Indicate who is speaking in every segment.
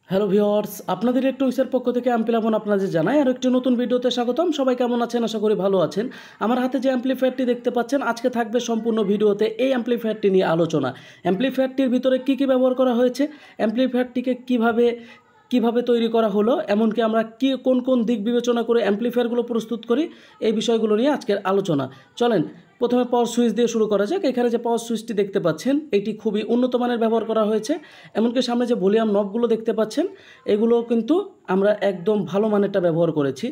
Speaker 1: Hello viewers, আপনাদের একটু ইসের পক্ষ থেকে অ্যাম্পলিফায়ার আপনাদের জানাই আর একটি নতুন ভিডিওতে স্বাগতম। সবাই কেমন আছেন? আশা করি ভালো আছেন। আমার হাতে যে অ্যাম্পলিফায়ারটি দেখতে পাচ্ছেন, আজকে থাকবে সম্পূর্ণ ভিডিওতে এই অ্যাম্পলিফায়ারটি নিয়ে আলোচনা। অ্যাম্পলিফায়ারটির ভিতরে কী ব্যবহার করা হয়েছে, অ্যাম্পলিফায়ারটিকে কিভাবে তৈরি করা হলো, এমনকি আমরা কোন কোন দিক বিবেচনা করে অ্যাম্পলিফায়ারগুলো প্রস্তুত করি, এই বিষয়গুলো নিয়ে আজকের আলোচনা। চলেন প্রথমে পাওয়ার সুইচ দিয়ে শুরু করা যাক। এখানে যে পাওয়ার সুইচটি দেখতে পাচ্ছেন, এটি খুবই উন্নত মানের ব্যবহার করা হয়েছে। এমনকি সামনে যে ভলিউম নবগুলো দেখতে পাচ্ছেন, এগুলো কিন্তু আমরা একদম ভালো মানেরটা ব্যবহার করেছি।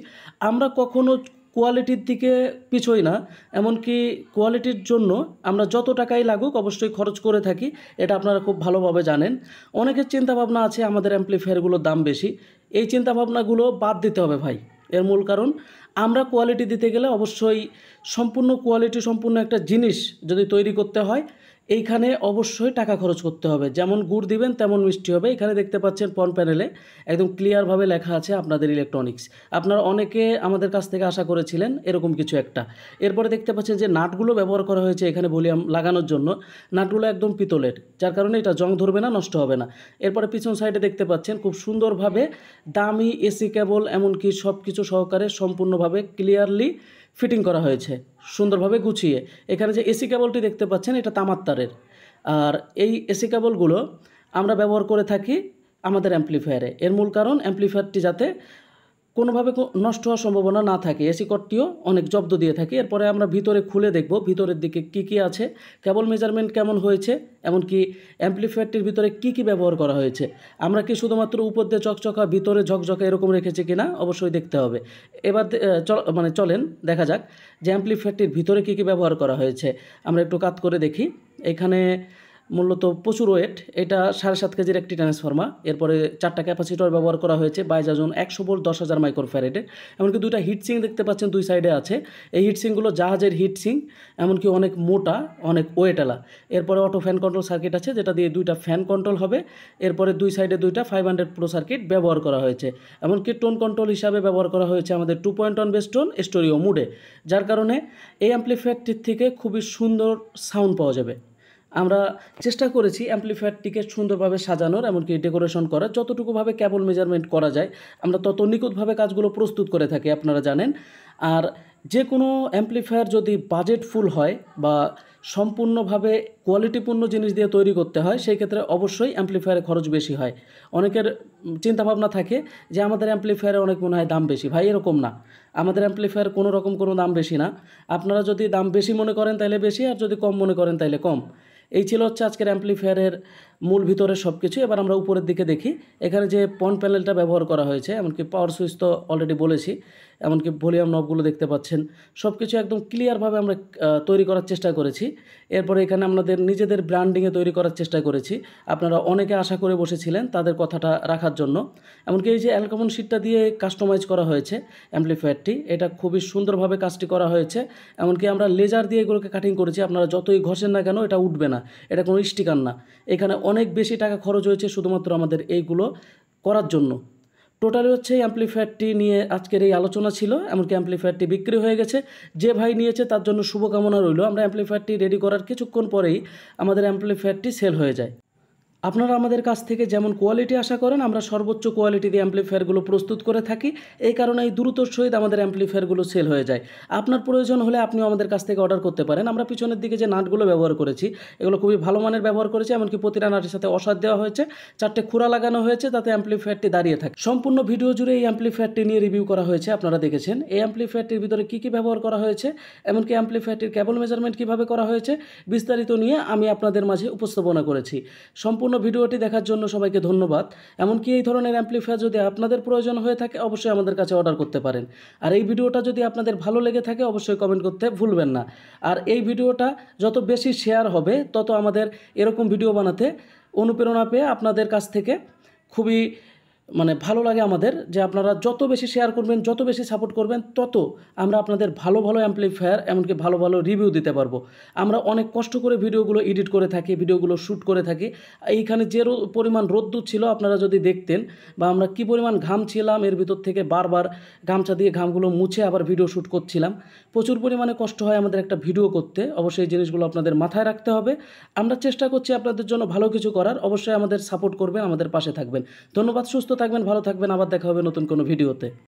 Speaker 1: আমরা কখনো কোয়ালিটির দিকে পিছোই না, এমনকি কোয়ালিটির জন্য আমরা যত টাকাই লাগুক অবশ্যই খরচ করে থাকি, এটা আপনারা খুব ভালোভাবে জানেন। অনেকের চিন্তাভাবনা আছে আমাদের অ্যাম্পলিফায়ারগুলোর দাম বেশি। এই চিন্তাভাবনাগুলো বাদ দিতে হবে ভাই। এর মূল কারণ, আমরা কোয়ালিটি দিতে গেলে অবশ্যই সম্পূর্ণ কোয়ালিটি সম্পূর্ণ একটা জিনিস যদি তৈরি করতে হয়, এইখানে অবশ্যই টাকা খরচ করতে হবে। যেমন গুড় দিবেন তেমন মিষ্টি হবে। এখানে দেখতে পাচ্ছেন পন প্যানেলে একদম ক্লিয়ারভাবে লেখা আছে আপনাদের ইলেকট্রনিক্স। আপনারা অনেকে আমাদের কাছ থেকে আশা করেছিলেন এরকম কিছু একটা। এরপরে দেখতে পাচ্ছেন যে নাটগুলো ব্যবহার করা হয়েছে এখানে ভলিউম লাগানোর জন্য। নাটগুলো একদম পিতলের, যার কারণে এটা জং ধরবে না, নষ্ট হবে না। এরপরে পিছন সাইডে দেখতে পাচ্ছেন খুব সুন্দরভাবে দামি এসি কেবল এমনকি সব কিছু সহকারে সম্পূর্ণভাবে ক্লিয়ারলি ফিটিং করা হয়েছে, সুন্দরভাবে গুছিয়ে। এখানে যে এসি কেবলটি দেখতে পাচ্ছেন, এটা তামার তারের। আর এই এসি কেবলগুলো আমরা ব্যবহার করে থাকি আমাদের অ্যাম্পলিফায়ারে। এর মূল কারণ, অ্যাম্পলিফায়ারটি যাতে কোনোভাবে নষ্ট হওয়ার সম্ভাবনা না থাকে। এসি কটটিও অনেক জব্দ দিয়ে থাকি। এরপরে আমরা ভিতরে খুলে দেখব ভিতরের দিকে কী আছে, কেবল মেজারমেন্ট কেমন হয়েছে, এমনকি অ্যাম্পলিফায়ারটির ভিতরে কী ব্যবহার করা হয়েছে। আমরা কি শুধুমাত্র উপর দিয়ে চকচকা ভিতরে ঝকঝকা এরকম রেখেছি কিনা অবশ্যই দেখতে হবে। এবার চলেন দেখা যাক যে অ্যাম্পলিফায়ারটির ভিতরে কী ব্যবহার করা হয়েছে। আমরা একটু কাত করে দেখি। এখানে মূলত প্রচুর ওয়েট, এটা 7.5 কেজির একটি ট্রান্সফর্মার। এরপরে 4টা ক্যাপাসিটর ব্যবহার করা হয়েছে 22 জন 100 ভোল্ট 10,000 মাইক্রোফ্যারেডে। এমনকি 2টা হিটসিং দেখতে পাচ্ছেন দুই সাইডে আছে। এই হিটসিংগুলো জাহাজের হিটসিং, এমনকি অনেক মোটা, অনেক ওয়েটালা। এরপরে অটো ফ্যান কন্ট্রোল সার্কিট আছে, যেটা দিয়ে 2টা ফ্যান কন্ট্রোল হবে। এরপরে দুই সাইডে 2টা 500 প্রো সার্কিট ব্যবহার করা হয়েছে। এমনকি টোন কন্ট্রোল হিসাবে ব্যবহার করা হয়েছে আমাদের 2.1 বেস টোন স্টোরিও মুডে, যার কারণে এই অ্যাম্পলিফায়ারটির থেকে খুবই সুন্দর সাউন্ড পাওয়া যাবে। আমরা চেষ্টা করেছি অ্যাম্পলিফায়ারটিকে সুন্দরভাবে সাজানোর, এমনকি ডেকোরেশন করার। যতটুকুভাবে কেবল মেজারমেন্ট করা যায় আমরা তত নিখুঁতভাবে কাজগুলো প্রস্তুত করে থাকি, আপনারা জানেন। আর যে কোনো অ্যাম্পলিফায়ার যদি বাজেটফুল হয় বা সম্পূর্ণভাবে কোয়ালিটিপূর্ণ জিনিস দিয়ে তৈরি করতে হয়, সেই ক্ষেত্রে অবশ্যই অ্যাম্পলিফায়ারের খরচ বেশি হয়। অনেকের চিন্তাভাবনা থাকে যে আমাদের অ্যাম্পলিফায়ারে অনেক মনে হয় দাম বেশি। ভাই, এরকম না। আমাদের অ্যাম্পলিফায়ার কোনো রকম কোনো দাম বেশি না। আপনারা যদি দাম বেশি মনে করেন তাহলে বেশি, আর যদি কম মনে করেন তাহলে কম। এই ছিল হচ্ছে আজকের অ্যাম্পলিফায়ারের মূল ভিতরের সব কিছু। এবার আমরা উপরের দিকে দেখি। এখানে যে পন প্যানেলটা ব্যবহার করা হয়েছে, এমনকি পাওয়ার সুইচ তো অলরেডি বলেছি, এমনকি ভলিউম নবগুলো দেখতে পাচ্ছেন, সব কিছু একদম ক্লিয়ারভাবে আমরা তৈরি করার চেষ্টা করেছি। এরপরে এখানে আমাদের নিজেদের ব্র্যান্ডিংয়ে তৈরি করার চেষ্টা করেছি। আপনারা অনেকে আশা করে বসেছিলেন তাদের কথাটা রাখার জন্য। এমনকি এই যে অ্যালকামন শিটটা দিয়ে কাস্টমাইজ করা হয়েছে অ্যাম্পলিফায়ারটি, এটা খুবই সুন্দরভাবে কাজটি করা হয়েছে। এমনকি আমরা লেজার দিয়ে এগুলোকে কাটিং করেছি। আপনারা যতই ঘষেন না কেন এটা উঠবে না, এটা কোনো স্টিকার না। এখানে অনেক বেশি টাকা খরচ হয়েছে শুধুমাত্র আমাদের এইগুলো করার জন্য। টোটালি হচ্ছে এই অ্যাম্পলিফায়ারটি নিয়ে আজকের এই আলোচনা ছিল। এমনকি অ্যাম্পলিফায়ারটি বিক্রি হয়ে গেছে। যে ভাই নিয়েছে তার জন্য শুভকামনা রইল। আমরা অ্যাম্পলিফায়ারটি রেডি করার কিছুক্ষণ পরেই আমাদের অ্যাম্পলিফায়ারটি সেল হয়ে যায়। আপনারা আমাদের কাছ থেকে যেমন কোয়ালিটি আশা করেন, আমরা সর্বোচ্চ কোয়ালিটি দিয়ে অ্যাম্পলিফায়ারগুলো প্রস্তুত করে থাকি। এই কারণে এই দ্রুতর সহিত আমাদের অ্যাম্পলিফায়ারগুলো সেল হয়ে যায়। আপনার প্রয়োজন হলে আপনিও আমাদের কাছ থেকে অর্ডার করতে পারেন। আমরা পিছনের দিকে যে নাটগুলো ব্যবহার করেছি, এগুলো খুবই ভালো মানের ব্যবহার করেছি। এমনকি প্রতিটা নাটের সাথে অসার দেওয়া হয়েছে, 4টে খুঁড়া লাগানো হয়েছে, তাতে অ্যাম্পলিফায়ারটি দাঁড়িয়ে থাকে। সম্পূর্ণ ভিডিও জুড়ে এই অ্যাম্পলিফায়ারটি নিয়ে রিভিউ করা হয়েছে, আপনারা দেখেছেন। এই অ্যাম্পলিফায়ারটির ভিতরে কী ব্যবহার করা হয়েছে, এমনকি অ্যাম্পলিফায়ারটির কেবল মেজারমেন্ট কীভাবে করা হয়েছে, বিস্তারিত নিয়ে আমি আপনাদের মাঝে উপস্থাপনা করেছি। সম্পূর্ণ ভিডিওটি দেখার জন্য সবাইকে ধন্যবাদ। এমনকি এই ধরনের অ্যাম্পলিফায়ার যদি আপনাদের প্রয়োজন হয়ে থাকে অবশ্যই আমাদের কাছে অর্ডার করতে পারেন। আর এই ভিডিওটা যদি আপনাদের ভালো লেগে থাকে অবশ্যই কমেন্ট করতে ভুলবেন না। আর এই ভিডিওটা যত বেশি শেয়ার হবে তত আমাদের এরকম ভিডিও বানাতে অনুপ্রেরণা পেয়ে আপনাদের কাছ থেকে খুবই মানে ভালো লাগে আমাদের যে আপনারা যত বেশি শেয়ার করবেন, যত বেশি সাপোর্ট করবেন, তত আমরা আপনাদের ভালো ভালো অ্যাম্প্লিফায়ার এমনকি ভালো ভালো রিভিউ দিতে পারবো। আমরা অনেক কষ্ট করে ভিডিওগুলো এডিট করে থাকি, ভিডিওগুলো শ্যুট করে থাকি। এইখানে যে পরিমাণ রোদ্দুর ছিল আপনারা যদি দেখতেন, বা আমরা কি পরিমাণ ঘাম ছিলাম, এর ভিতর থেকে বারবার গামছা দিয়ে ঘামগুলো মুছে আবার ভিডিও শ্যুট করছিলাম। প্রচুর পরিমাণে কষ্ট হয় আমাদের একটা ভিডিও করতে। অবশ্যই এই জিনিসগুলো আপনাদের মাথায় রাখতে হবে। আমরা চেষ্টা করছি আপনাদের জন্য ভালো কিছু করার। অবশ্যই আমাদের সাপোর্ট করবেন, আমাদের পাশে থাকবেন। ধন্যবাদ। সুস্থ থাকবেন, ভালো থাকবেন। আবার দেখা হবে নতুন কোনো ভিডিওতে।